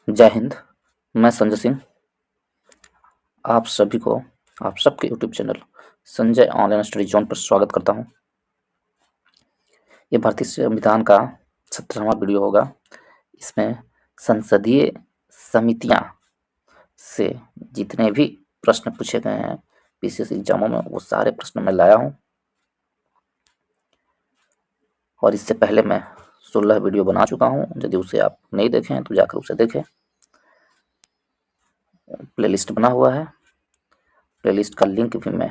जय हिंद। मैं संजय सिंह आप सभी को आप सबके YouTube channel Sanjay online study zone पर स्वागत करता हूं। ये भारतीय संविधान का 17वां वीडियो होगा। इसमें संसदीय समितियां से जितने भी प्रश्न पूछे गए हैं पीसीएस एग्जामों में, वो सारे प्रश्न मैं लाया हूं। और इससे पहले मैं 16 वीडियो बना चुका हूं। यदि उसे आप नहीं देखें तो जाकर उसे देखें। प्लेलिस्ट बना हुआ है। प्लेलिस्ट का लिंक भी मैं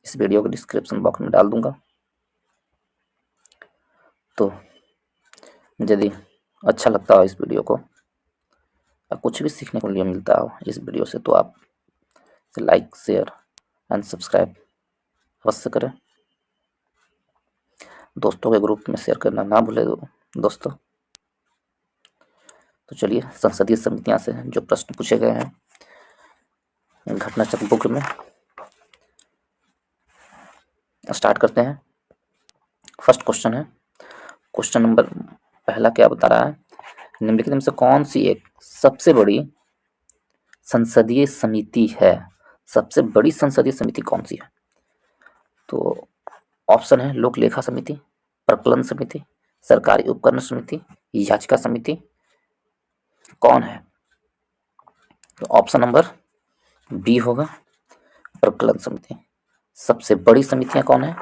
इस वीडियो के डिस्क्रिप्शन बॉक्स में डाल दूंगा। तो यदि अच्छा लगता हो इस वीडियो को और कुछ भी सीखने को लिए मिलता हो इस वीडियो से, तो आप लाइक, शेयर एंड सब्सक्राइब अवश्य करें। दोस्तों के ग्रुप में शेयर करना ना भूले दोस्तों। तो चलिए, संसदीय समितियां से जो प्रश्न पूछे गए हैं घटना चक्र बुक में स्टार्ट करते हैं। फर्स्ट क्वेश्चन है, क्वेश्चन नंबर पहला क्या बता रहा है, निम्नलिखित में से कौन सी एक सबसे बड़ी संसदीय समिति है। सबसे बड़ी संसदीय समिति कौन सी है? तो ऑप्शन है लोक लेखा समिति, प्रकलन समिति, सरकारी उपकरण समिति, याचिका समिति। कौन है? तो ऑप्शन नंबर बी होगा, प्रकलन समिति। सबसे बड़ी समितियां कौन है?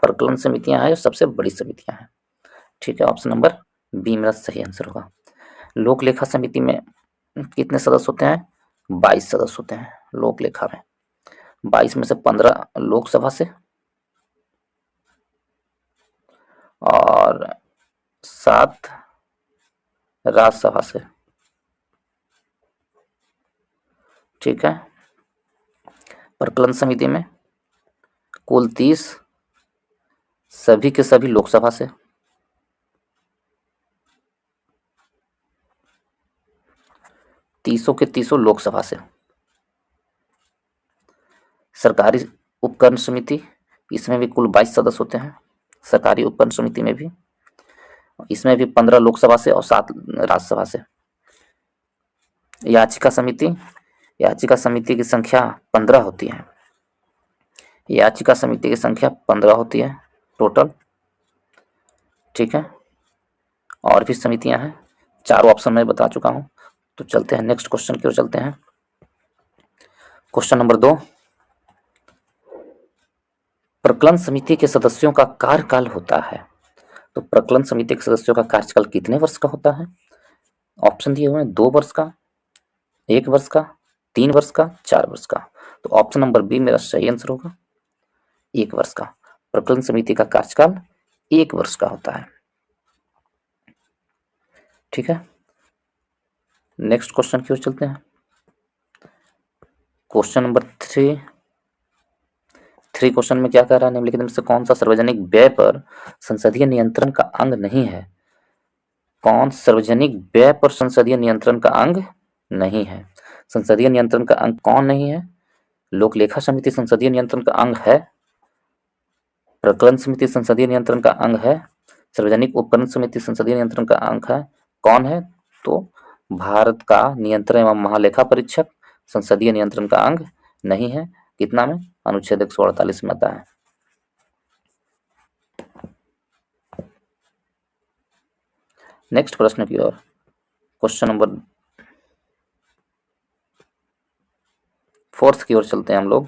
प्रकलन समितियां हैं, सबसे बड़ी समितियां हैं। ठीक है, ऑप्शन नंबर बी मेरा सही आंसर होगा। लोक लेखा समिति में कितने सदस्य होते हैं? 22 सदस्य होते हैं लोक लेखा में। 22 में से 15 लोकसभा से और 7 राज्यसभा से। ठीक है, प्रकलन समिति में कुल 30 सभी के सभी लोकसभा से, 30 के 30 लोकसभा से। सरकारी उपकरण समिति, इसमें भी कुल 22 सदस्य होते हैं। सरकारी उपकरण समिति में भी, इसमें भी 15 लोकसभा से और 7 राज्यसभा से। याचिका समिति, याचिका समिति की संख्या 15 होती है। याचिका समिति की संख्या 15 होती है टोटल। ठीक है, और भी समितियां हैं, चारों ऑप्शन में बता चुका हूं। तो चलते हैं नेक्स्ट क्वेश्चन की ओर चलते हैं। क्वेश्चन नंबर 2, प्रकलन समिति के सदस्यों का कार्यकाल होता है। तो प्रकलन समिति के सदस्यों का कार्यकाल कितने वर्ष का होता है? ऑप्शन दिए हुए हैं 2 वर्ष का, 1 वर्ष का, 3 वर्ष का, 4 वर्ष का। तो ऑप्शन नंबर बी मेरा सही आंसर होगा, 1 वर्ष का। प्रकलन समिति का कार्यकाल 1 वर्ष का होता है। ठीक है, नेक्स्ट क्वेश्चन की ओर चलते हैं। क्वेश्चन नंबर 3 क्वेश्चन में क्या कह रहा है, निम्नलिखित में से कौन सा सार्वजनिक व्यय पर संसदीय नियंत्रण का अंग नहीं है? कौन सार्वजनिक व्यय पर संसदीय नियंत्रण का अंग नहीं है? संसदीय नियंत्रण का अंग कौन नहीं है? लोक लेखा समिति संसदीय नियंत्रण का अंग है, प्रकलन समिति संसदीय नियंत्रण का अंग है, सार्वजनिक उपकरण समिति संसदीय नियंत्रण का अंग है। कौन है? तो भारत का नियंत्रण एवं महालेखा परीक्षक संसदीय नियंत्रण का अंग नहीं है। कितना में? अनुच्छेद 148 में आता है। नेक्स्ट प्रश्न की ओर, क्वेश्चन नंबर 4 की ओर चलते हैं हम लोग।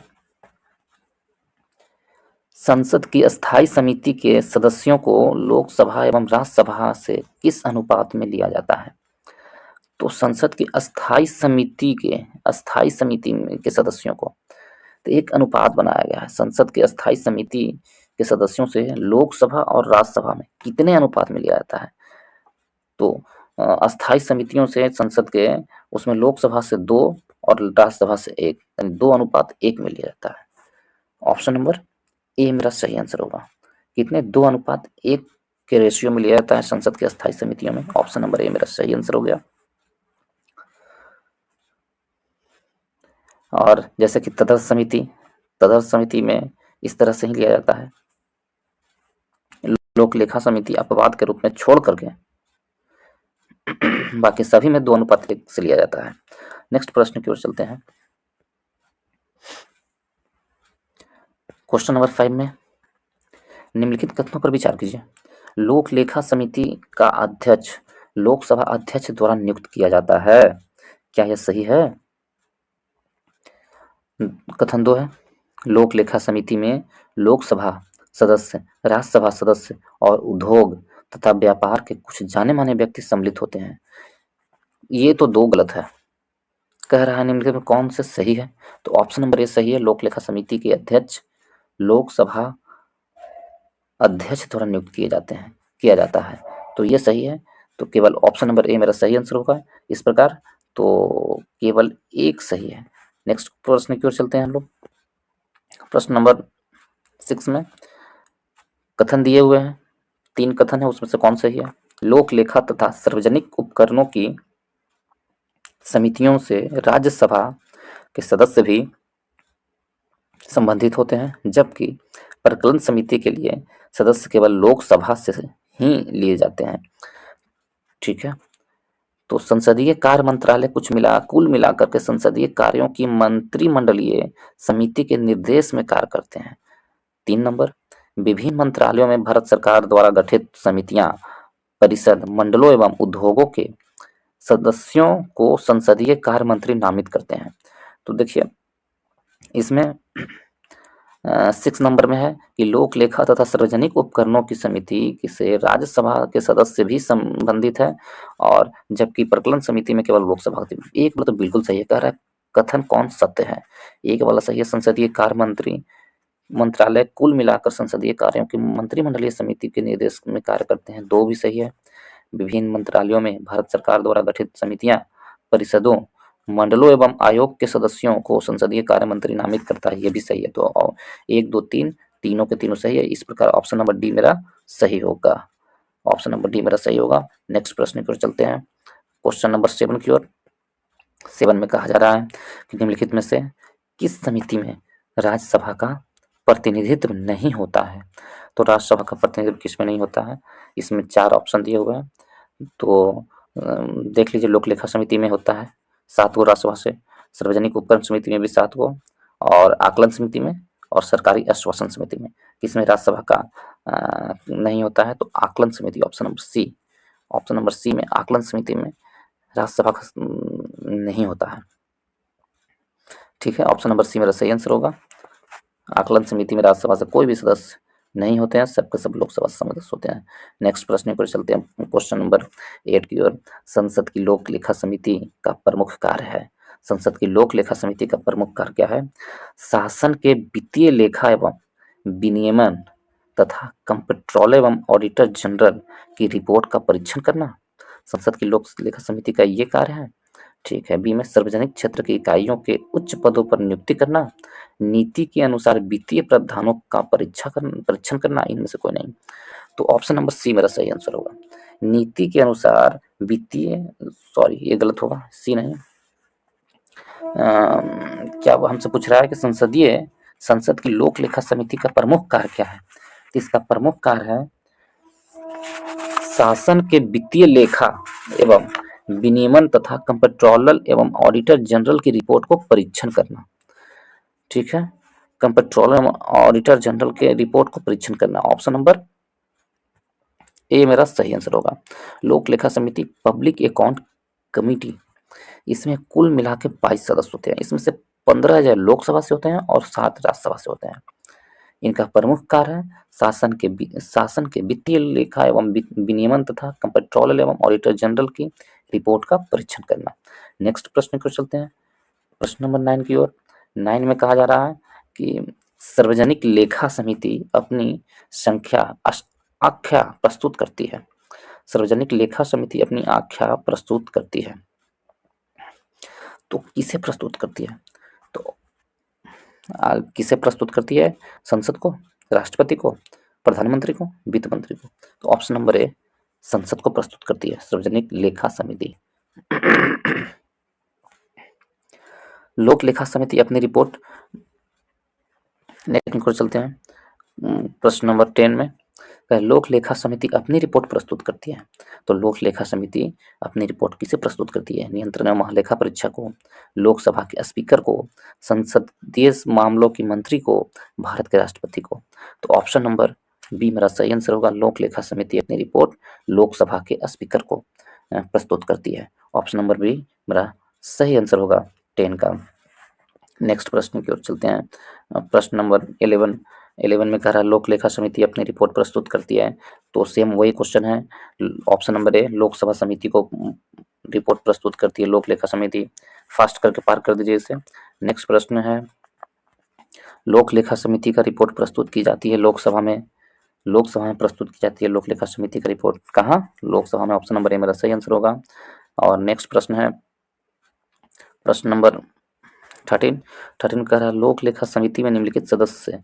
संसद की अस्थायी समिति के सदस्यों को लोकसभा एवं राज्यसभा से किस अनुपात में लिया जाता है? तो संसद की अस्थायी समिति के सदस्यों को तो एक अनुपात बनाया गया है। संसद की अस्थायी समिति के सदस्यों से लोकसभा और राज्यसभा में कितने अनुपात में लिया जाता है? तो अस्थायी समितियों से संसद के, उसमें लोकसभा से 2 और राज्यसभा से 1, यानी 2:1 में लिया जाता है। ऑप्शन नंबर ए मेरा सही आंसर होगा। कितने? 2:1 के रेशियो में लिया जाता है संसद की अस्थायी समितियों में। ऑप्शन नंबर ए मेरा सही आंसर हो गया। और जैसे कि तदर्थ समिति में इस तरह से ही लिया जाता है। लोक लेखा समिति अपवाद के रूप में छोड़ करके बाकी सभी में 2:1 से लिया जाता है। नेक्स्ट प्रश्न की ओर चलते हैं। क्वेश्चन नंबर 5 में निम्नलिखित कथनों पर विचार कीजिए। लोक लेखा समिति का अध्यक्ष लोकसभा अध्यक्ष द्वारा नियुक्त किया जाता है। क्या यह सही है? कथन 2 है, लोक लेखा समिति में लोकसभा सदस्य, राज्यसभा सदस्य और उद्योग तथा व्यापार के कुछ जाने माने व्यक्ति सम्मिलित होते हैं। ये तो 2 गलत है। कह रहा है निम्नलिखित में कौन से सही है? तो ऑप्शन नंबर ए सही है, लोक लेखा समिति के अध्यक्ष लोकसभा अध्यक्ष द्वारा नियुक्त किया जाता है। तो ये सही है। तो केवल ऑप्शन नंबर ए मेरा सही आंसर होगा। इस प्रकार तो केवल एक सही है। नेक्स्ट प्रश्न की ओर चलते हैं हम लोग। प्रश्न नंबर 6 में कथन दिए हुए हैं, 3 कथन है, उसमें से कौन सही है? लोक लेखा तथा सार्वजनिक उपकरणों की समितियों से राज्यसभा के सदस्य भी संबंधित होते हैं, जबकि प्रकलन समिति के लिए सदस्य केवल लोकसभा से ही लिए जाते हैं। ठीक है। तो संसदीय कार्य मंत्रालय कुल मिलाकर के संसदीय कार्यों की मंत्रिमंडलीय समिति के निर्देश में कार्य करते हैं। 3 नंबर, विभिन्न मंत्रालयों में भारत सरकार द्वारा गठित समितियां परिषद, मंडलों एवं उद्योगों के सदस्यों को संसदीय कार्य मंत्री नामित करते हैं। तो देखिए इसमें 6 नंबर में है कि लोक लेखा तथा सार्वजनिक उपकरणों की समिति से राज्यसभा के सदस्य भी संबंधित है, और जबकि प्रकलन समिति में केवल लोकसभा के। एक मतलब बिल्कुल सही है, कह रहा है कथन कौन सत्य है? एक वाला सही है, संसदीय कार्य मंत्रालय कुल मिलाकर संसदीय कार्यों की मंत्रिमंडलीय समिति के निर्देश में कार्य करते हैं। 2 भी सही है, विभिन्न मंत्रालयों में भारत सरकार द्वारा गठित समितियां परिषदों, मंडलों एवं आयोग के सदस्यों को संसदीय कार्य मंत्री नामित करता है। ये भी सही है। तो 1, 2, 3 तीनों के तीनों सही है। इस प्रकार ऑप्शन नंबर डी मेरा सही होगा। ऑप्शन नंबर डी मेरा सही होगा। नेक्स्ट प्रश्न की ओर चलते हैं, क्वेश्चन नंबर 7 की ओर। 7 में कहा जा रहा है कि निम्नलिखित में से किस समिति में राज्यसभा का प्रतिनिधित्व नहीं होता है? तो राज्यसभा का प्रतिनिधित्व किसमें नहीं होता है? इसमें 4 ऑप्शन दिए हुए हैं। तो देख लीजिए, लोक लेखा समिति में होता है 7 गो राज्यसभा से, सार्वजनिक उपकरण समिति में भी 7 गो, और आकलन समिति में और सरकारी आश्वासन समिति में। किसमें राज्यसभा का नहीं होता है? तो आकलन समिति, option number C. Option number C में आकलन समिति में राज्यसभा का नहीं होता है। ठीक है, ऑप्शन नंबर सी मेरा सही आंसर होगा। आकलन समिति में राज्यसभा से कोई भी सदस्य नहीं होते हैं, सबके सब लोकसभा सदस्य होते हैं। नेक्स्ट प्रश्न पर चलते हैं, क्वेश्चन नंबर 8 की ओर। संसद की लोक लेखा समिति का प्रमुख कार्य है। संसद की लोक लेखा समिति का प्रमुख कार्य क्या है? शासन के वित्तीय लेखा एवं विनियमन तथा कंट्रोलर एवं ऑडिटर जनरल की रिपोर्ट का परीक्षण करना। संसद की लोक लेखा समिति का ये कार्य है। ठीक है। बी में सार्वजनिक क्षेत्र की इकाइयों के उच्च पदों पर नियुक्ति करना, नीति के अनुसार वित्तीय प्रावधानों का परीक्षण करना। इनमें से कोई नहीं। तो ऑप्शन नंबर सी मेरा सही आंसर होगा। नीति के अनुसार वित्तीय, सॉरी ये गलत होगा, सी नहीं। क्या वो हमसे पूछ रहा है कि संसद की लोक लेखा समिति का प्रमुख कार्य क्या है? तो इसका प्रमुख कार्य है शासन के वित्तीय लेखा एवं विनियमन तथा कंट्रोलर एवं ऑडिटर जनरल की रिपोर्ट को परीक्षण करना। ठीक है, कंट्रोलर एवं ऑडिटर जनरल के रिपोर्ट को परीक्षण करना। ऑप्शन नंबर ए मेरा सही आंसर होगा। लोक लेखा समिति पब्लिक अकाउंट कमिटी, इसमें कुल मिला के 22 सदस्य होते हैं। इसमें से 15 जो लोकसभा से होते हैं और 7 राज्यसभा से होते हैं। इनका प्रमुख कार्य है शासन के वित्तीय लेखा एवं विनियमन तथा कंट्रोलर एवं ऑडिटर जनरल की रिपोर्ट का परीक्षण करना। नेक्स्ट प्रश्न को चलते हैं, प्रश्न नंबर 9 की ओर। 9 में कहा जा रहा है कि सार्वजनिक लेखा समिति अपनी आख्या प्रस्तुत करती है। सार्वजनिक लेखा समिति अपनी आख्या प्रस्तुत करती है, तो किसे प्रस्तुत करती है? तो किसे प्रस्तुत करती है? संसद को, राष्ट्रपति को, प्रधानमंत्री को, वित्त मंत्री को। तो ऑप्शन नंबर ए संसद को प्रस्तुत करती है सार्वजनिक लेखा समिति। लोक लेखा समिति अपनी रिपोर्ट, नेक्स्ट को चलते हैं प्रश्न नंबर 10 में। लोक लेखा समिति अपनी रिपोर्ट प्रस्तुत करती है। तो लोक लेखा समिति अपनी रिपोर्ट किसे प्रस्तुत करती है? नियंत्रण एवं महालेखा परीक्षक को, लोकसभा के स्पीकर को, संसदीय मामलों की मंत्री को, भारत के राष्ट्रपति को। तो ऑप्शन नंबर बी मेरा सही आंसर होगा। लोक लेखा समिति अपनी रिपोर्ट लोकसभा के स्पीकर को प्रस्तुत करती है। ऑप्शन नंबर बी मेरा सही आंसर होगा 10 का। नेक्स्ट प्रश्न की ओर चलते हैं। प्रश्न नंबर 11 में कह रहा है लोक लेखा समिति अपनी रिपोर्ट प्रस्तुत करती है। तो सेम वही क्वेश्चन है। ऑप्शन नंबर ए लोकसभा समिति को रिपोर्ट प्रस्तुत करती है लोक लेखा समिति। फास्ट करके पार कर दीजिए इसे। नेक्स्ट प्रश्न है लोक लेखा समिति का रिपोर्ट प्रस्तुत की जाती है लोकसभा में प्रस्तुत की जाती है लोक लेखा समिति का रिपोर्ट कहाँ? लोकसभा में। ऑप्शन नंबर ए मेरा सही आंसर होगा। और नेक्स्ट प्रश्न है प्रश्न नंबर 13 कह रहा है लोक लेखा समिति में निम्नलिखित सदस्य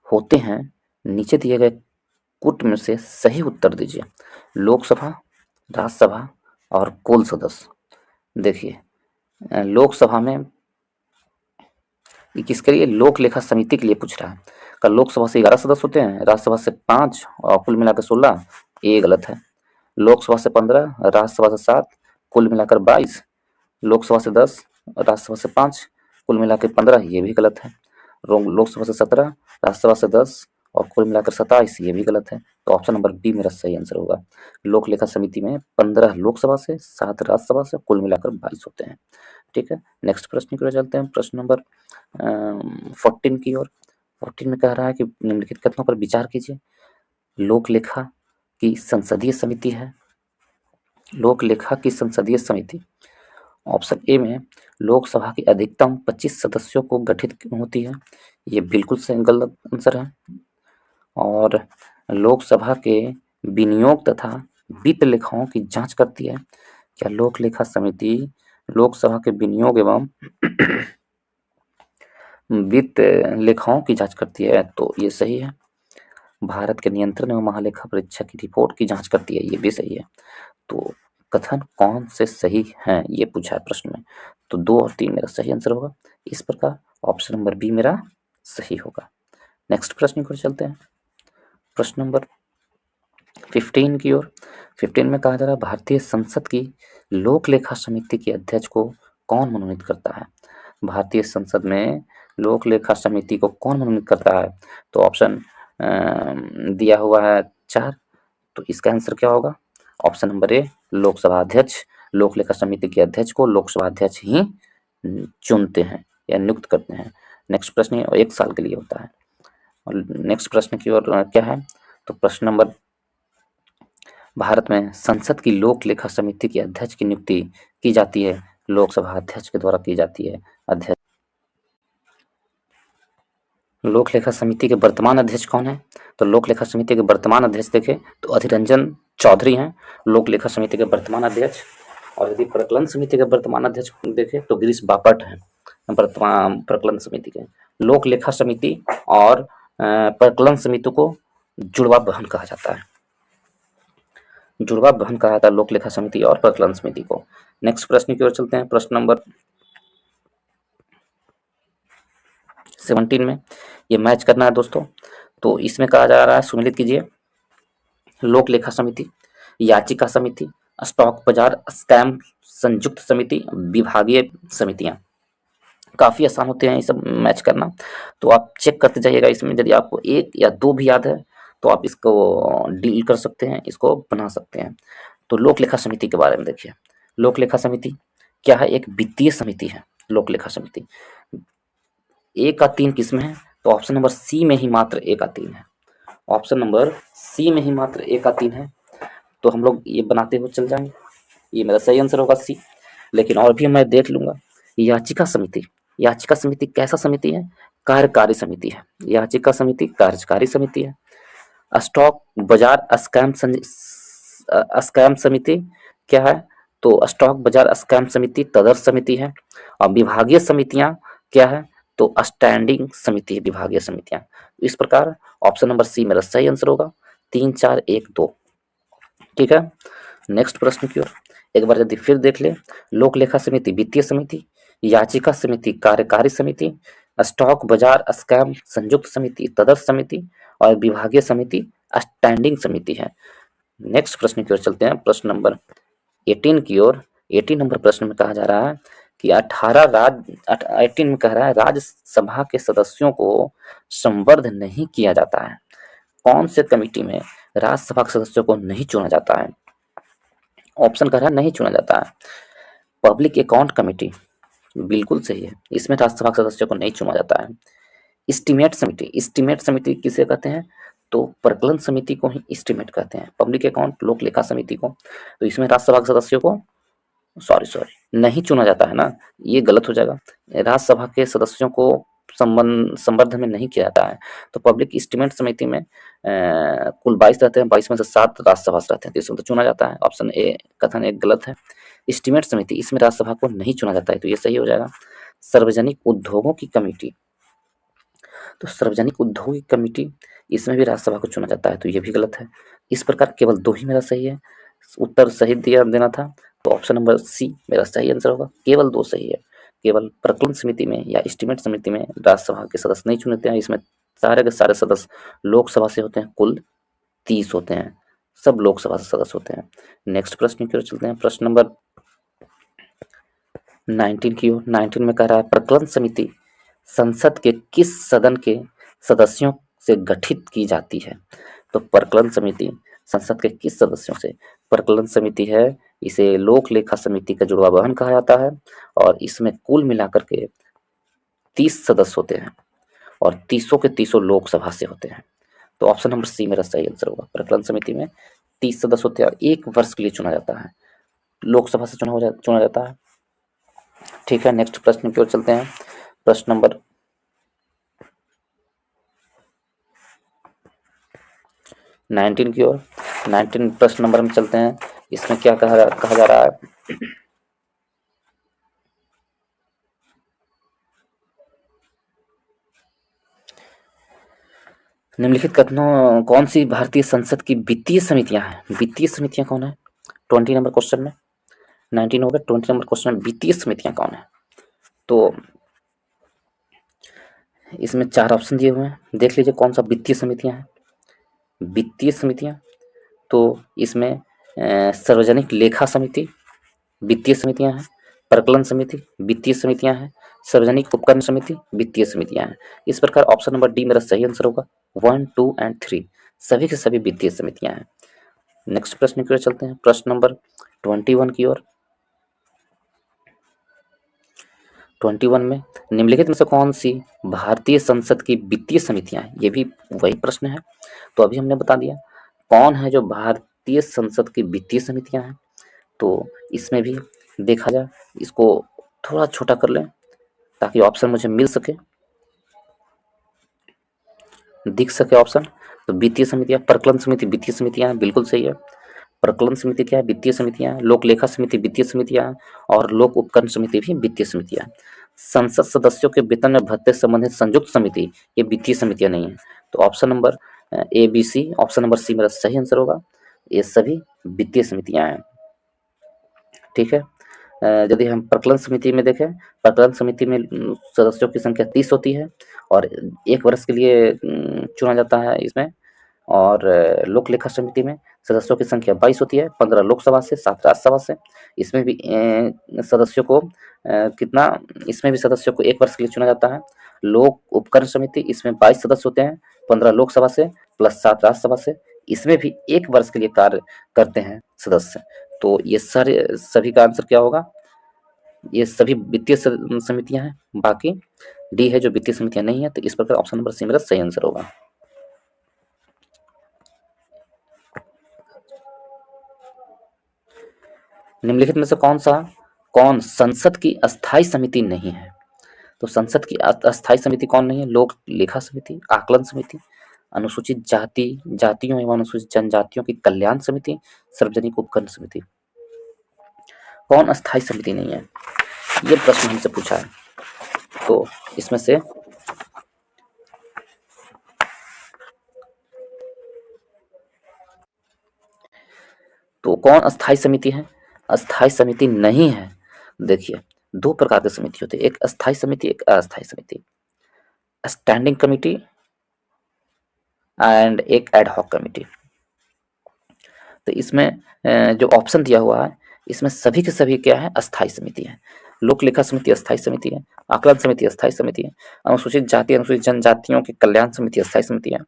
होते हैं, नीचे दिए गए कुट में से सही उत्तर दीजिए। लोकसभा, राज्यसभा और कुल सदस्य। देखिए लोकसभा में ये किसके लिए? लोक लेखा समिति के लिए पूछ रहा है। का लोकसभा से 11 सदस्य होते हैं, राज्यसभा से 5 और कुल मिलाकर 16, ये गलत है। लोकसभा से 15, राज्यसभा से 7, कुल मिलाकर 22, लोकसभा से 10, राज्यसभा से 5, कुल मिलाकर 15, ये भी गलत है। लोकसभा से 17, राज्यसभा से 10 और कुल मिलाकर 27, ये भी गलत है। तो ऑप्शन नंबर बी मेरा सही आंसर होगा। लोक लेखा समिति में 15 लोकसभा से, 7 राज्यसभा से, कुल मिलाकर 22 होते हैं। ठीक है, नेक्स्ट प्रश्न की ओर चलते हैं। प्रश्न नंबर 14 की ओर। 14 में कह रहा है कि निम्नलिखित कथनों पर विचार कीजिए। लोक लेखा की संसदीय समिति है। लोक लेखा की संसदीय समिति ऑप्शन ए में लोकसभा की अधिकतम 25 सदस्यों को गठित होती है, ये बिल्कुल से गलत आंसर है। और लोकसभा के विनियोग तथा वित्त लेखाओं की जांच करती है। क्या लोक लेखा समिति लोकसभा के विनियोग एवं वित्त लेखाओं की जांच करती है? तो ये सही है। भारत के नियंत्रण एवं महालेखा परीक्षक की रिपोर्ट की जांच करती है, ये भी सही है। तो कथन कौन से सही हैं ये पूछा है प्रश्न में। तो 2 और 3 मेरा सही आंसर होगा। इस प्रकार ऑप्शन नंबर बी मेरा सही होगा। नेक्स्ट प्रश्न की ओर चलते हैं। प्रश्न नंबर 15 की ओर। 15 में कहा जा रहा है भारतीय संसद की लोक लेखा समिति के अध्यक्ष को कौन मनोनीत करता है? भारतीय संसद में लोक लेखा समिति को कौन मनोनीत करता है? तो ऑप्शन दिया हुआ है 4। तो इसका आंसर क्या होगा? ऑप्शन नंबर ए लोकसभा अध्यक्ष। लोक लेखा समिति के अध्यक्ष को लोकसभा अध्यक्ष ही चुनते हैं या नियुक्त करते हैं। नेक्स्ट प्रश्न 1 साल के लिए होता है। और नेक्स्ट प्रश्न की ओर क्या है? तो प्रश्न नंबर भारत में संसद की लोक लेखा समिति के अध्यक्ष की नियुक्ति की जाती है लोकसभा अध्यक्ष के द्वारा की जाती है। अध्यक्ष लोक लेखा समिति के वर्तमान अध्यक्ष कौन है? तो लोक लेखा समिति के वर्तमान अध्यक्ष देखें तो अधीर रंजन चौधरी हैं लोक लेखा समिति के वर्तमान अध्यक्ष। और यदि प्रकलन समिति के वर्तमान अध्यक्ष देखें तो गिरीश बापट हैं वर्तमान प्रकलन समिति के। लोक लेखा समिति और प्रकलन समिति को जुड़वा बहन कहा जाता है। जुड़वा बहन कहा जाता है लोक लेखा समिति और प्रकलन समिति को। नेक्स्ट प्रश्न की ओर चलते हैं। प्रश्न नंबर 17 में ये मैच करना है दोस्तों। तो इसमें कहा जा रहा है सुमेलित कीजिए। लोक लेखा समिति, याचिका समिति, स्टॉक बाजार स्कैम संयुक्त समिति, विभागीय समितियां। काफी आसान होते हैं ये सब मैच करना। तो आप चेक करते जाइएगा इसमें। यदि आपको 1 या 2 भी याद है तो आप इसको डील कर सकते हैं, इसको बना सकते हैं। तो लोक लेखा समिति के बारे में देखिए। लोक लेखा समिति क्या है? एक वित्तीय समिति है। लोक लेखा समिति 1 का 3 किसमें है? तो ऑप्शन नंबर सी में ही मात्र 1 का 3 है। ऑप्शन नंबर सी में ही मात्र 1 का 3 है। तो हम लोग ये बनाते हुए चल जाएंगे। ये मेरा सही आंसर होगा सी। लेकिन और भी मैं देख लूंगा। याचिका समिति, याचिका समिति कैसा समिति है? कार्यकारी समिति है। याचिका समिति कार्यकारी समिति है। स्टॉक बाजार स्कैम समिति क्या है? तो स्टॉक बाजार स्कैम समिति तदर्थ समिति है। और विभागीय समितियां क्या है? तो स्टैंडिंग समिति है, विभागीय समितियां। इस प्रकार ऑप्शन नंबर सी मेरा सही आंसर होगा। 3 4 1 2। ठीक है, नेक्स्ट प्रश्न की ओर एक बार यदि फिर देख ले। लोक लेखा समिति वित्तीय समिति, याचिका समिति कार्यकारी समिति, स्टॉक बाजार स्कैम संयुक्त समिति तदर्थ समिति और विभागीय समिति स्टैंडिंग समिति है। नेक्स्ट प्रश्न की ओर चलते हैं, प्रश्न नंबर 18 की ओर। 18 नंबर प्रश्न में कहा जा रहा है कि 18 में कह रहा है राज्यसभा के सदस्यों को संवर्ध नहीं किया जाता है। कौन से कमेटी में राज्यसभा के सदस्यों को नहीं चुना जाता है? ऑप्शन कह रहा है नहीं चुना जाता है। पब्लिक अकाउंट कमेटी, बिल्कुल सही है, इसमें राज्यसभा के सदस्यों को नहीं चुना जाता है। एस्टीमेट समिति किसे कहते हैं? तो प्रकलन समिति को ही एस्टीमेट कहते हैं। पब्लिक अकाउंट लोक लेखा समिति को। तो इसमें राज्यसभा के सदस्यों को सॉरी नहीं चुना जाता है ना, ये गलत हो जाएगा। राज्यसभा के सदस्यों को संबंध में नहीं किया जाता है। तो पब्लिक एस्टीमेट समिति में कुल 22 रहते हैं, 22 में से 7 राज्यसभा से रहते हैं, तो इसमें तो चुना जाता है। ऑप्शन ए कथन एक गलत है। एस्टीमेट समिति, इसमें राज्यसभा को नहीं चुना जाता है, तो ये सही हो जाएगा। सार्वजनिक उद्योगों की कमेटी, तो सार्वजनिक उद्योग की कमेटी, इसमें भी राज्यसभा को चुना जाता है, तो ये भी गलत है। इस प्रकार केवल 2 ही मेरा सही है। उत्तर सही देना था, तो ऑप्शन नंबर सी मेरा सही आंसर होगा। केवल 2 सही है। केवल प्रकलन समिति में या एस्टीमेट समिति में राज्यसभा के सदस्य नहीं चुनते हैं। इसमें सारे के सारे सदस्य लोकसभा से होते हैं, कुल 30 होते हैं, सब लोकसभा से सदस्य होते हैं। नेक्स्ट प्रश्न की ओर चलते हैं, प्रश्न नंबर 19 की ओर। 19 में कह रहा है प्रकलन समिति संसद के किस सदन के सदस्यों से गठित की जाती है? तो प्रकलन समिति संसद के किस सदस्यों से? प्रकलन समिति है, इसे लोक लेखा समिति का जुड़वा बहन कहा जाता है, और इसमें कुल मिलाकर के 30 सदस्य होते हैं, और 30 के 30 लोकसभा से होते हैं। तो ऑप्शन नंबर सी मेरा सही आंसर होगा। प्रकलन समिति में 30 सदस्य होते हैं और 1 वर्ष के लिए चुना जाता है, लोकसभा से चुना जाता है। ठीक है, नेक्स्ट प्रश्न की ओर चलते हैं, प्रश्न नंबर 19 की ओर। 19 प्रश्न नंबर में चलते हैं, इसमें क्या कहा जा रहा है? निम्नलिखित कथनों कौन सी भारतीय संसद की वित्तीय समितियां हैं? वित्तीय समितियां कौन है? 20 नंबर क्वेश्चन में, 19 हो गया, 20 नंबर क्वेश्चन में वित्तीय समितियां कौन है? तो इसमें 4 ऑप्शन दिए हुए हैं, देख लीजिए कौन सा वित्तीय समितियां हैं। वित्तीय समितियां, तो इसमें सार्वजनिक लेखा समिति वित्तीय समितियां हैं, प्रकलन समिति वित्तीय समितियां हैं, सार्वजनिक उपकरण समिति वित्तीय समितियां हैं। इस प्रकार ऑप्शन नंबर डी मेरा सही आंसर होगा। 1, 2 एंड 3 सभी के सभी वित्तीय समितियां हैं। नेक्स्ट प्रश्न की ओर चलते हैं, प्रश्न नंबर 21 की ओर। 21 में निम्नलिखित में से कौन सी भारतीय संसद की वित्तीय समितियां हैं? ये भी वही प्रश्न है, तो अभी हमने बता दिया कौन है जो भारतीय संसद की वित्तीय समितियां हैं। तो इसमें भी देखा जाए, इसको थोड़ा छोटा कर लें ताकि ऑप्शन मुझे मिल सके, दिख सके ऑप्शन। तो वित्तीय समितियां, प्रकलन समिति वित्तीय समितियां हैं, बिल्कुल सही है। प्रकलन समिति क्या है? वित्तीय समितियां। लोक लेखा समिति वित्तीय समितियां, और लोक उपकरण समिति भी वित्तीय समितियां। संसद सदस्यों के वेतन में भत्ते संबंधित संयुक्त समिति, ये वित्तीय समितियां नहीं है। तो option number A B C, option number C मेरा सही आंसर होगा। ये सभी वित्तीय समितियां हैं। ठीक है, यदि हम प्रकलन समिति में देखें, प्रकलन समिति में सदस्यों की संख्या 30 होती है, और 1 वर्ष के लिए चुना जाता है इसमें। और लोक लेखा समिति में सदस्यों की संख्या 22 होती है, 15 लोकसभा से, 7 राज्यसभा से। इसमें भी सदस्यों को कितना, इसमें भी सदस्यों को 1 वर्ष के लिए चुना जाता है। लोक उपकरण समिति, इसमें 22 सदस्य होते हैं, 15 लोकसभा से प्लस 7 राज्यसभा से। इसमें भी 1 वर्ष के लिए कार्य करते हैं सदस्य। तो ये सारे सभी का आंसर क्या होगा? ये सभी वित्तीय समितियां हैं। बाकी डी है जो वित्तीय समितियां नहीं है, तो इस प्रकार ऑप्शन नंबर सी मेरा सही आंसर होगा। निम्नलिखित में से कौन संसद की अस्थायी समिति नहीं है? तो संसद की अस्थायी समिति कौन नहीं है? लोक लेखा समिति, आकलन समिति, अनुसूचित जातियों एवं अनुसूचित जनजातियों की कल्याण समिति, सार्वजनिक उपकरण समिति। कौन अस्थायी समिति नहीं है? ये प्रश्न हमसे पूछा है। तो इसमें से तो कौन अस्थायी समिति है? अस्थायी समिति नहीं है। देखिए 2 प्रकार की समिति होती है, एक अस्थायी समिति, एक अस्थायी समिति। स्टैंडिंग कमिटी एंड एक एडहॉक कमेटी। तो इसमें जो ऑप्शन दिया हुआ है इसमें सभी के सभी क्या है, अस्थायी समिति है। लोक लेखा समिति अस्थायी समिति है, आकलन समिति अस्थायी समिति है, अनुसूचित जाति अनुसूचित जनजातियों के कल्याण समिति अस्थायी समिति है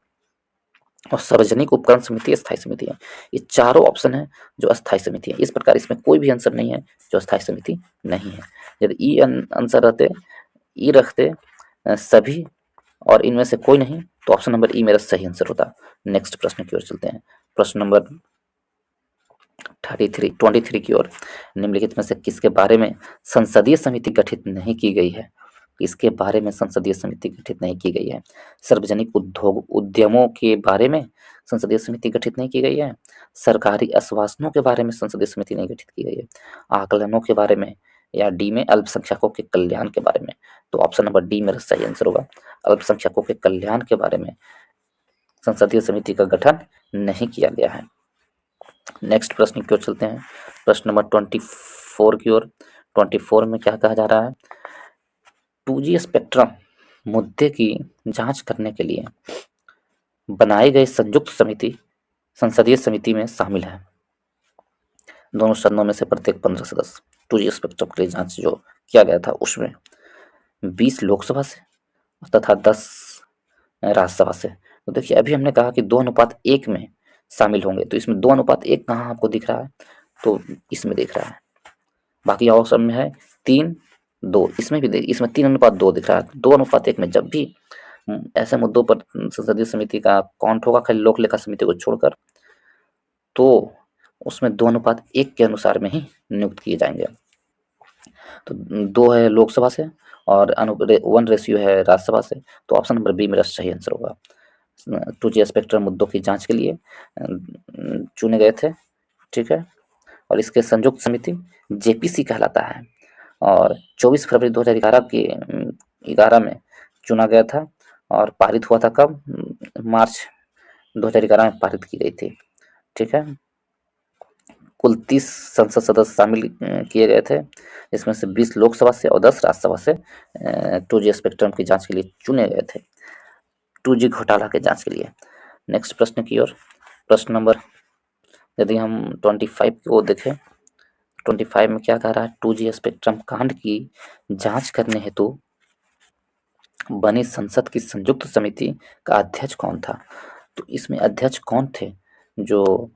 और सार्वजनिक उपकरण समिति अस्थायी समिति है। ये चारों ऑप्शन है जो अस्थायी समिति है। इस प्रकार इसमें कोई भी आंसर नहीं है जो अस्थायी समिति नहीं है। यदि ई आंसर रहते, ई रखते सभी और इनमें से कोई नहीं, तो ऑप्शन नंबर ई मेरा सही आंसर होता। नेक्स्ट प्रश्न की ओर चलते हैं। प्रश्न नंबर 23 की ओर, निम्नलिखित में से किसके बारे में संसदीय समिति गठित नहीं की गई है? इसके बारे में संसदीय समिति गठित नहीं की गई है। सार्वजनिक उद्योग उद्यमों के बारे में संसदीय समिति गठित नहीं की गई है, सरकारी आश्वासनों के बारे में संसदीय समिति नहीं गठित की गई है, आकलनों के बारे में, या डी में अल्पसंख्यकों के कल्याण के बारे में। तो ऑप्शन नंबर डी मेरा सही आंसर होगा। अल्पसंख्यकों के कल्याण के बारे में संसदीय समिति का गठन नहीं किया गया है। नेक्स्ट प्रश्न की ओर चलते हैं। प्रश्न नंबर 24 की ओर। 24 में क्या कहा जा रहा है? 2G स्पेक्ट्रम मुद्दे की जांच करने के लिए बनाई गई संयुक्त समिति संसदीय समिति में शामिल है। दोनों सदनों में से प्रत्येक 15 सदस्य। 2G स्पेक्ट्रम के लिए जांच जो किया गया था उसमें 20 लोकसभा से तथा 10 राज्यसभा से। तो देखिए अभी हमने कहा कि 2:1 में शामिल होंगे, तो इसमें 2:1 कहाँ आपको दिख रहा है? तो इसमें दिख रहा है। बाकी ऑप्शन में है 3:2, इसमें भी इसमें 3:2 दिख रहा है। 2:1 में जब भी ऐसे मुद्दों पर संसदीय समिति का काउंट होगा, खाली लोक लेखा समिति को छोड़कर, तो उसमें 2:1 के अनुसार में ही नियुक्त किए जाएंगे। तो 2 है लोकसभा से और 1 रेशियो है राज्यसभा से। तो ऑप्शन नंबर बी मेरा सही आंसर होगा। 2G स्पेक्ट्रम मुद्दों की जांच के लिए चुने गए थे, ठीक है। और इसके संयुक्त समिति जेपीसी कहलाता है और 24 फरवरी 2011 में चुना गया था और पारित हुआ था कब? मार्च 2011 में पारित की गई थी, ठीक है। कुल 30 संसद सदस्य शामिल किए गए थे, इसमें से 20 लोकसभा से और 10 राज्यसभा से 2G स्पेक्ट्रम की जांच के लिए चुने गए थे, 2G घोटाला के जांच के लिए। नेक्स्ट प्रश्न की ओर। प्रश्न नंबर, यदि हम 25 को देखें, 25 में क्या कह रहा है? 2G स्पेक्ट्रम कांड की जांच करने हेतु बनी संसद की संयुक्त समिति का अध्यक्ष कौन था? तो इसमें अध्यक्ष कौन थे जो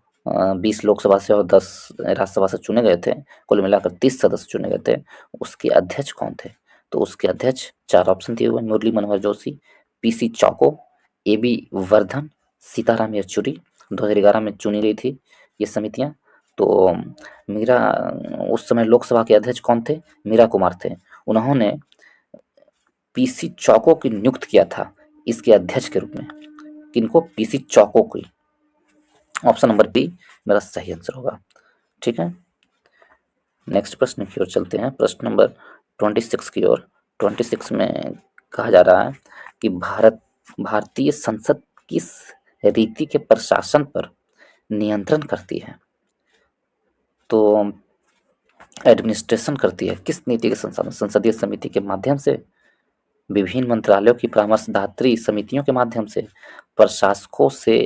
20 लोकसभा से और 10 राज्यसभा से चुने गए थे, कुल मिलाकर 30 सदस्य चुने गए थे, उसके अध्यक्ष कौन थे? तो उसके अध्यक्ष 4 ऑप्शन दिए हुए: मुरली मनोहर जोशी, पीसी चौको, एबी वर्धन, सीताराम येचुरी। 2011 में चुनी गई थी ये समितियां। तो मीरा, उस समय लोकसभा के अध्यक्ष कौन थे? मीरा कुमार थे। उन्होंने पीसी चौको की नियुक्त किया था इसके अध्यक्ष के रूप में। किनको? पीसी चौको की। ऑप्शन नंबर बी मेरा सही आंसर होगा, ठीक है। नेक्स्ट प्रश्न की ओर चलते हैं। प्रश्न नंबर 26 की ओर। 26 में कहा जा रहा है कि भारतीय संसद किस रीति के प्रशासन पर नियंत्रण करती है? तो एडमिनिस्ट्रेशन करती है किस नीति के संसाधन? संसदीय समिति के माध्यम से, विभिन्न मंत्रालयों की परामर्शदात्री समितियों के माध्यम से, प्रशासकों से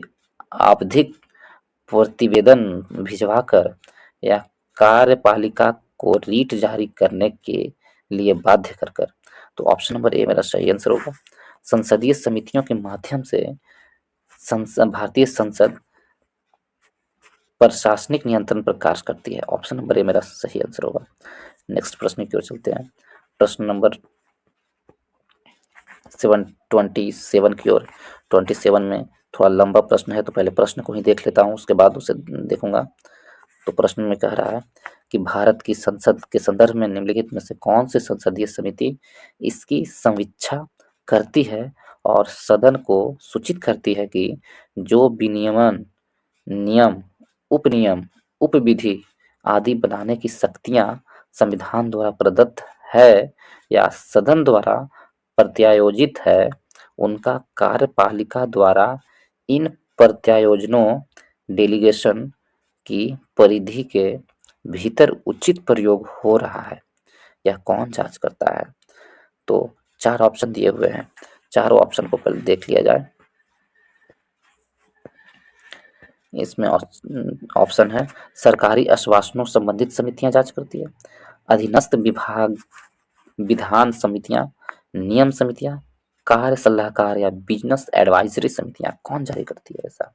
आवधिक प्रतिवेदन भिजवाकर, या कार्यपालिका को रीट जारी करने के लिए बाध्य कर कर। तो ऑप्शन नंबर ए मेरा सही आंसर होगा। संसदीय समितियों के माध्यम से भारतीय संसद प्रशासनिक नियंत्रण पर कार्य करती है। ऑप्शन नंबर ए मेरा सही आंसर होगा। नेक्स्ट प्रश्न की ओर चलते हैं। प्रश्न नंबर 27 की ओर। 27 में थोड़ा लंबा प्रश्न है, तो पहले प्रश्न को ही देख लेता हूँ, उसके बाद उसे देखूंगा। तो प्रश्न में कह रहा है कि भारत की संसद के संदर्भ में निम्नलिखित में से कौन सी संसदीय समिति इसकी समीक्षा करती है और सदन को सूचित करती है कि जो विनियमन, नियम, उपनियम, उपविधि आदि बनाने की शक्तियां संविधान द्वारा प्रदत्त है या सदन द्वारा प्रत्यायोजित है, उनका कार्यपालिका द्वारा इन प्रत्यायोजनों, डेलीगेशन की परिधि के भीतर उचित प्रयोग हो रहा है, यह कौन जांच करता है? तो 4 ऑप्शन दिए हुए हैं, चारों ऑप्शन को पहले देख लिया जाए। इसमें ऑप्शन है सरकारी आश्वासनों संबंधित समितियां जांच करती है, अधीनस्थ विभाग विधान समितियां, नियम समितियां, कार्य सलाहकार या बिजनेस एडवाइजरी समितियां कौन जारी करती है ऐसा?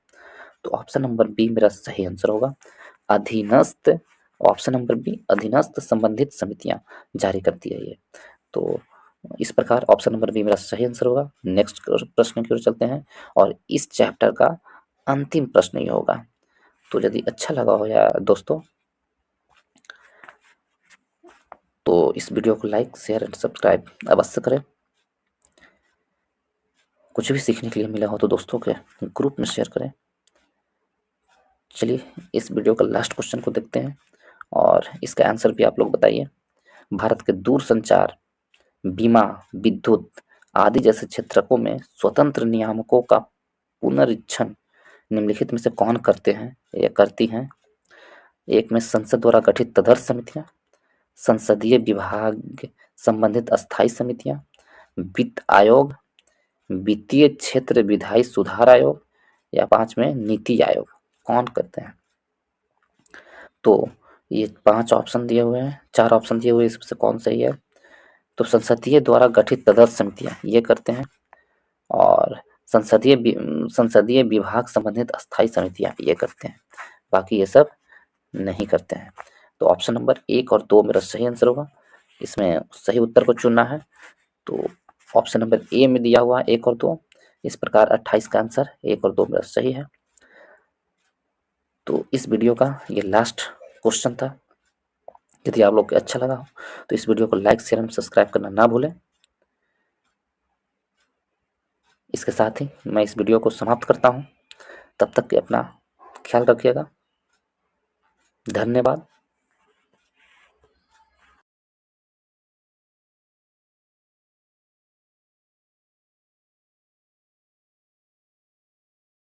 तो ऑप्शन नंबर बी मेरा सही आंसर होगा, अधीनस्थ। ऑप्शन नंबर बी अधीनस्थ संबंधित समितियां जारी करती है ये। तो इस प्रकार ऑप्शन नंबर बी मेरा सही आंसर होगा। नेक्स्ट प्रश्न की ओर चलते हैं और इस चैप्टर का अंतिम प्रश्न ये होगा। तो यदि अच्छा लगा हो या दोस्तों तो इस वीडियो को लाइक शेयर एंड सब्सक्राइब अवश्य करें। कुछ भी सीखने के लिए मिला हो तो दोस्तों के ग्रुप में शेयर करें। चलिए इस वीडियो का लास्ट क्वेश्चन को देखते हैं और इसका आंसर भी आप लोग बताइए। भारत के दूरसंचार, बीमा, विद्युत आदि जैसे क्षेत्रों में स्वतंत्र नियामकों का पुनरीक्षण निम्नलिखित में से कौन करते हैं या करती हैं? एक में संसद द्वारा गठित तदर्थ समितियां, संसदीय विभाग संबंधित अस्थायी समितियां, वित्त आयोग, वित्तीय क्षेत्र विधायी सुधार आयोग या 5 में नीति आयोग कौन करते हैं? तो ये 5 ऑप्शन दिए हुए हैं, 4 ऑप्शन दिए हुए हैं, इसमें से कौन सही है? तो संसदीय द्वारा गठित तदर्थ समितियां ये करते हैं और संसदीय विभाग संबंधित अस्थायी समितियां ये करते हैं, बाकी ये सब नहीं करते हैं। तो ऑप्शन नंबर 1 और 2 मेरा सही आंसर होगा। इसमें सही उत्तर को चुनना है तो ऑप्शन नंबर ए में दिया हुआ 1 और 2। इस प्रकार 28 का आंसर 1 और 2 मेरा सही है। तो इस वीडियो का ये लास्ट क्वेश्चन था। यदि आप लोग को अच्छा लगा हो तो इस वीडियो को लाइक शेयर एंड सब्सक्राइब करना ना भूलें। इसके साथ ही मैं इस वीडियो को समाप्त करता हूँ। तब तक के अपना ख्याल रखिएगा। धन्यवाद।